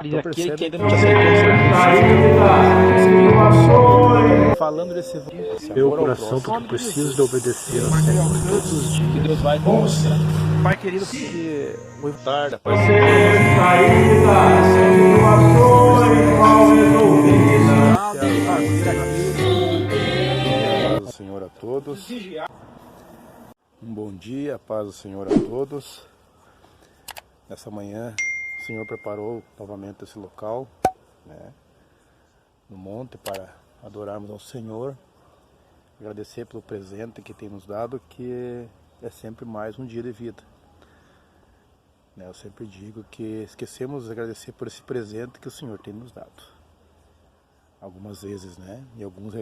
Tô Aquele que ainda percebendo não te aceitou. falando desse Meu amor ao coração, porque eu próximo. preciso de obedecer ao Senhor todos os Que dias. Deus vai te mostrar. Pai querido, porque o tarde, Pai, paz do Senhor a todos. Um bom dia, paz do Senhor a todos. Nessa manhã, o Senhor preparou novamente esse local, né, no monte, para adorarmos ao Senhor. Agradecer pelo presente que tem nos dado, que é sempre mais um dia de vida. Eu sempre digo que esquecemos de agradecer por esse presente que o Senhor tem nos dado. Algumas vezes, né? E alguns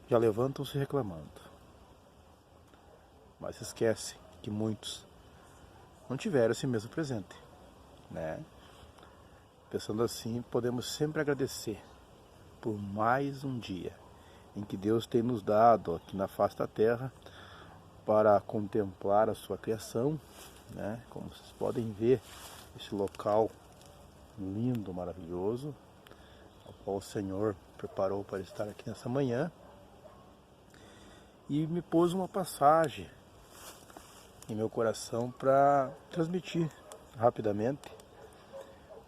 já levantam-se reclamando. Mas esquece que muitos não tiveram esse mesmo presente, né? Pensando assim, podemos sempre agradecer por mais um dia em que Deus tem nos dado aqui na face da terra para contemplar a sua criação, né? Como vocês podem ver, esse local lindo, maravilhoso, ao qual o Senhor preparou para estar aqui nessa manhã, e me pôs uma passagem em meu coração para transmitir rapidamente,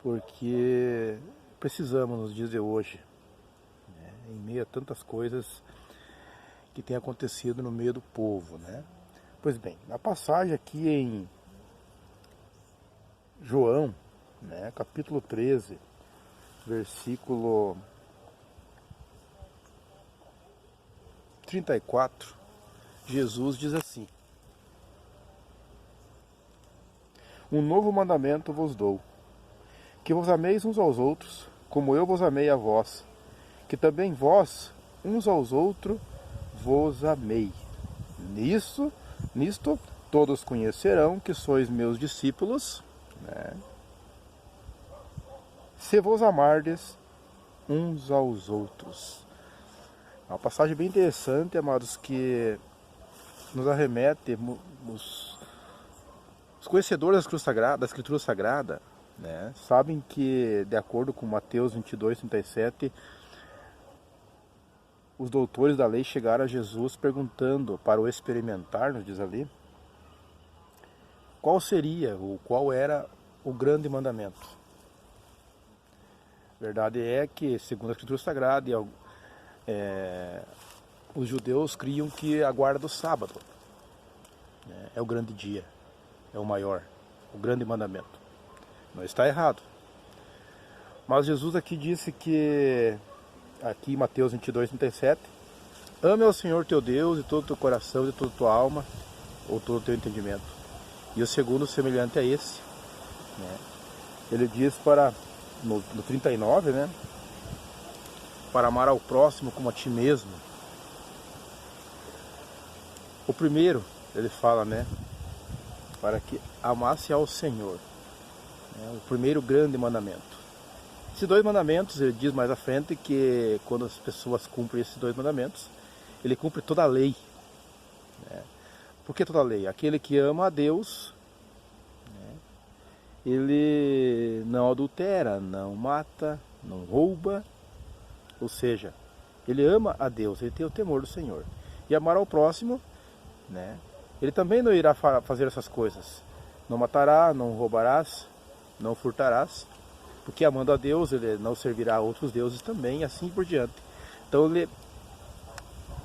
porque precisamos nos dias de hoje, né? Em meio a tantas coisas que tem acontecido no meio do povo, né? Pois bem, a passagem aqui em João, né, capítulo 13, versículo 34, Jesus diz assim: Um novo mandamento vos dou, que vos ameis uns aos outros, como eu vos amei a vós, que também vós, uns aos outros, vos amei. Nisto todos conhecerão que sois meus discípulos, né, se vos amardes uns aos outros. É uma passagem bem interessante, amados, que nos arremete, os conhecedores da Escritura Sagrada, né, sabem que, de acordo com Mateus 22, 37, os doutores da lei chegaram a Jesus perguntando para o experimentar, nos diz ali, qual seria ou qual era o grande mandamento. A verdade é que, segundo a Escritura Sagrada, os judeus criam que a guarda do sábado, né, é o grande dia, é o maior, o grande mandamento. Não está errado. Mas Jesus aqui disse que, aqui em Mateus 22, 37, ame ao Senhor teu Deus de todo o teu coração, de toda a tua alma, ou todo o teu entendimento. E o segundo, semelhante a esse, né, ele diz no 39, né, para amar ao próximo como a ti mesmo. O primeiro, ele fala, né, para que amasse ao Senhor, né, o primeiro grande mandamento. Esses dois mandamentos, ele diz mais à frente que quando as pessoas cumprem esses dois mandamentos, ele cumpre toda a lei, né? Por que toda a lei? Aquele que ama a Deus, né, ele não adultera, não mata, não rouba, ou seja, ele ama a Deus, ele tem o temor do Senhor. E amar ao próximo, né, ele também não irá fazer essas coisas. Não matará, não roubarás, não furtarás, porque amando a Deus, ele não servirá a outros deuses também, e assim por diante. Então ele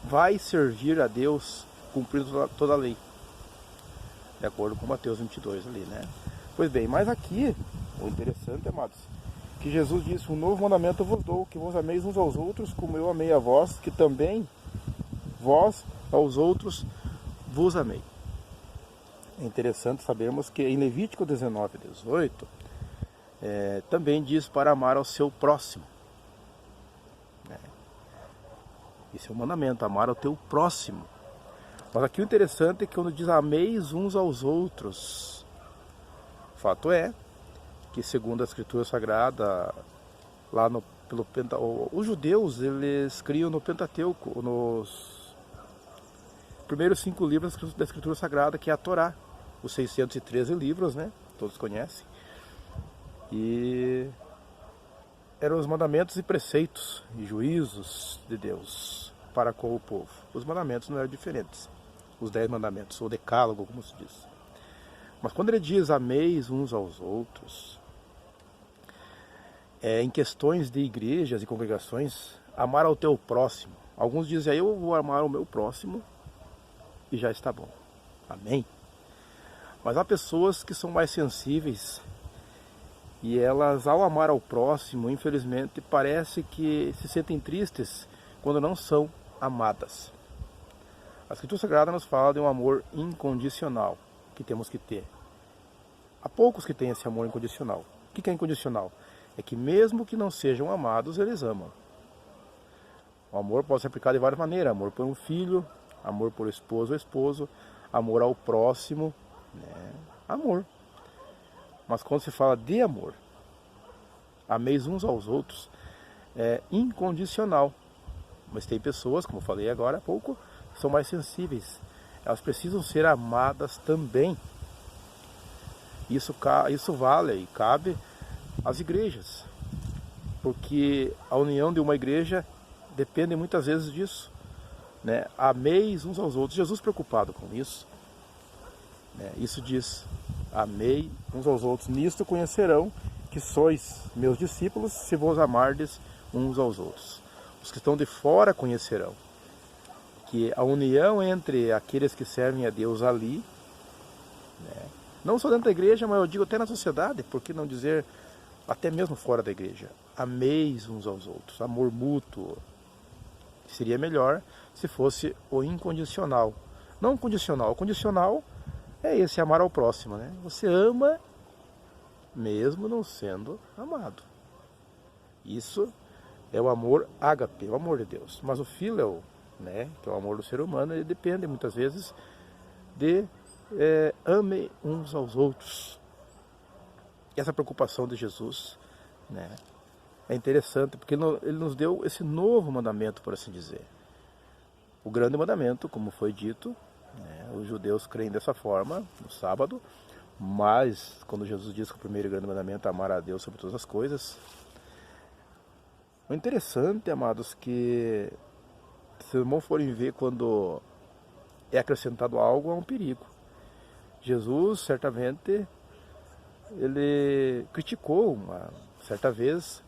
vai servir a Deus cumprindo toda a lei, de acordo com Mateus 22 ali, né? Pois bem, mas aqui, o interessante, amados, que Jesus disse: um novo mandamento eu vos dou, que vos ameis uns aos outros, como eu amei a vós, que também vós aos outros vos amei. É interessante sabermos que em Levítico 19, 18, também diz para amar ao seu próximo. Esse é o mandamento, amar ao teu próximo. Mas aqui o interessante é que quando diz ameis uns aos outros, o fato é que, segundo a Escritura Sagrada, lá os judeus, eles criam no Pentateuco, nos primeiros 5 livros da Escritura Sagrada, que é a Torá, os 613 livros, né? Todos conhecem. E eram os mandamentos e preceitos e juízos de Deus para com o povo. Os mandamentos não eram diferentes. Os 10 mandamentos, ou decálogo, como se diz. Mas quando ele diz ameis uns aos outros, em questões de igrejas e congregações, amar ao teu próximo. Alguns dizem, eu vou amar o meu próximo e já está bom. Amém? Mas há pessoas que são mais sensíveis e elas, ao amar ao próximo, infelizmente, parece que se sentem tristes quando não são amadas. A Escritura Sagrada nos fala de um amor incondicional que temos que ter. Há poucos que têm esse amor incondicional. O que é incondicional? É que mesmo que não sejam amados, eles amam. O amor pode ser aplicado de várias maneiras. Amor por um filho, amor por esposo ou esposo, amor ao próximo, né? Amor. Mas quando se fala de amor, ameis uns aos outros, é incondicional. Mas tem pessoas, como eu falei agora há pouco, que são mais sensíveis. Elas precisam ser amadas também. Isso vale e cabe às igrejas. Porque a união de uma igreja depende muitas vezes disso, né? Ameis uns aos outros. Jesus preocupado com isso, né? Isso diz, amei uns aos outros. Nisto conhecerão que sois meus discípulos, se vos amardes uns aos outros. Os que estão de fora conhecerão que a união entre aqueles que servem a Deus ali, né? Não só dentro da igreja, mas eu digo até na sociedade, por que não dizer até mesmo fora da igreja, ameis uns aos outros, amor mútuo. Seria melhor se fosse o incondicional, não o condicional. O condicional é esse, amar ao próximo, né? Você ama mesmo não sendo amado. Isso é o amor ágape, o amor de Deus. Mas o fíleo, né, que é o amor do ser humano, ele depende muitas vezes de ame uns aos outros. E essa preocupação de Jesus, né, é interessante, porque ele nos deu esse novo mandamento, por assim dizer. O grande mandamento, como foi dito, né, os judeus creem dessa forma, no sábado, mas quando Jesus diz que o primeiro grande mandamento é amar a Deus sobre todas as coisas, o interessante, amados, que se os irmãos forem ver quando é acrescentado algo, é um perigo. Jesus, certamente, ele criticou certa vez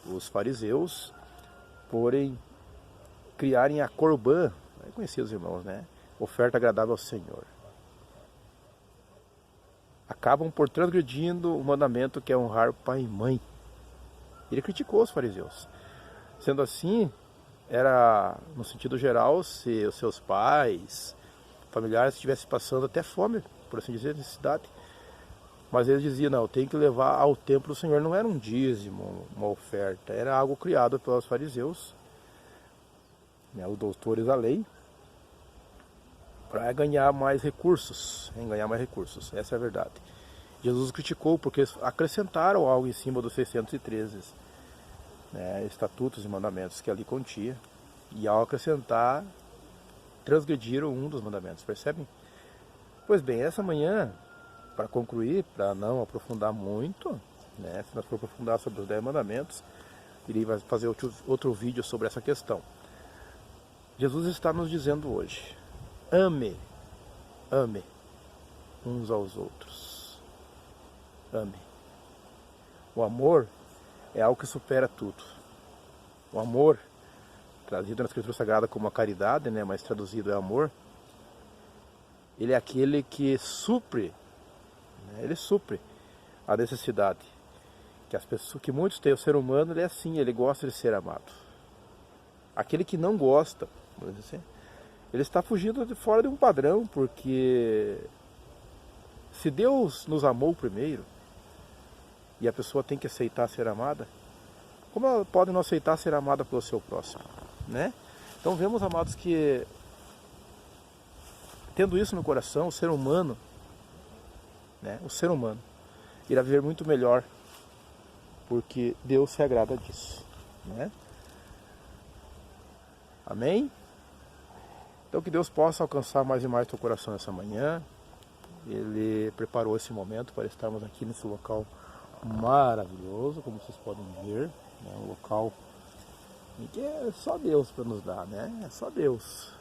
os fariseus porém criarem a corbã, conhecidos irmãos, né? Oferta agradável ao Senhor. Acabam por transgredindo o mandamento que é honrar pai e mãe. Ele criticou os fariseus. Sendo assim, era no sentido geral, se os seus pais, familiares estivessem passando até fome, por assim dizer, necessidade. Mas ele dizia, não, tem que levar ao templo do Senhor. Não era um dízimo, uma oferta, era algo criado pelos fariseus, né, os doutores da lei, para ganhar mais recursos, essa é a verdade. Jesus criticou porque acrescentaram algo em cima dos 613, né, estatutos e mandamentos que ali continha, e ao acrescentar, transgrediram um dos mandamentos, percebem? Pois bem, essa manhã, para concluir, para não aprofundar muito, né, se nós for aprofundar sobre os 10 mandamentos, irei fazer outro vídeo sobre essa questão. Jesus está nos dizendo hoje, ame uns aos outros. Ame. O amor é algo que supera tudo. O amor, trazido na Escritura Sagrada como a caridade, né, mas traduzido é amor, ele é aquele que supre, né, ele supre a necessidade. Que muitos têm, o ser humano, ele é assim, ele gosta de ser amado. Aquele que não gosta, vamos dizer assim, ele está fugindo de fora de um padrão, porque se Deus nos amou primeiro, e a pessoa tem que aceitar ser amada, como ela pode não aceitar ser amada pelo seu próximo, né? Então vemos, amados, que tendo isso no coração, o ser humano, né, irá viver muito melhor, porque Deus se agrada disso, né? Amém? Então que Deus possa alcançar mais e mais teu coração essa manhã. Ele preparou esse momento para estarmos aqui nesse local maravilhoso, como vocês podem ver, né? Um local em que é só Deus para nos dar, né? É só Deus.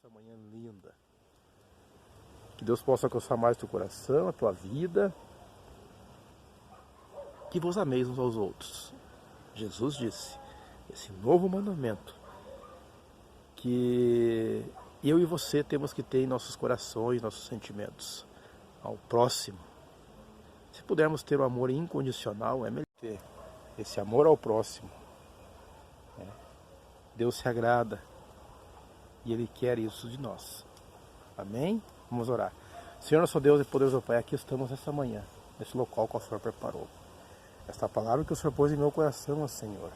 Essa manhã linda. Que Deus possa alcançar mais teu coração, a tua vida. Que vos ameis uns aos outros. Jesus disse, esse novo mandamento que eu e você temos que ter em nossos corações, nossos sentimentos, ao próximo. Se pudermos ter o amor incondicional, é melhor ter esse amor ao próximo. Deus se agrada e Ele quer isso de nós. Amém? Vamos orar. Senhor, nosso Deus e poderoso Pai, aqui estamos essa manhã, nesse local que o Senhor preparou. Esta palavra que o Senhor pôs em meu coração, ó Senhor,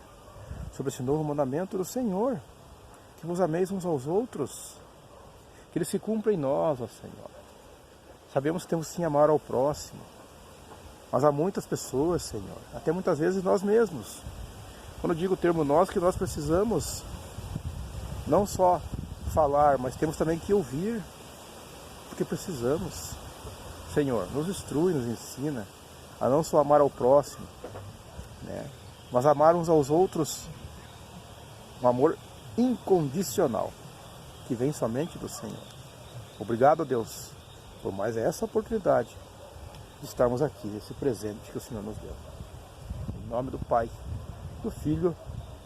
sobre esse novo mandamento do Senhor, que vos ameis uns aos outros, que ele se cumpra em nós, ó Senhor. Sabemos que temos sim amar ao próximo, mas há muitas pessoas, Senhor, até muitas vezes nós mesmos. Quando eu digo o termo nós, que nós precisamos não só falar, mas temos também que ouvir, porque precisamos. Senhor, nos instrui, nos ensina a não só amar ao próximo, né, mas amar uns aos outros, um amor incondicional, que vem somente do Senhor. Obrigado, Deus, por mais essa oportunidade de estarmos aqui, esse presente que o Senhor nos deu. Em nome do Pai, do Filho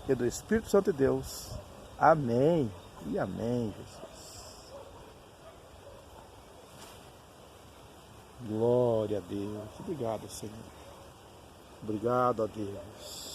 e do Espírito Santo de Deus. Amém e amém, Jesus. Glória a Deus. Obrigado, Senhor. Obrigado a Deus.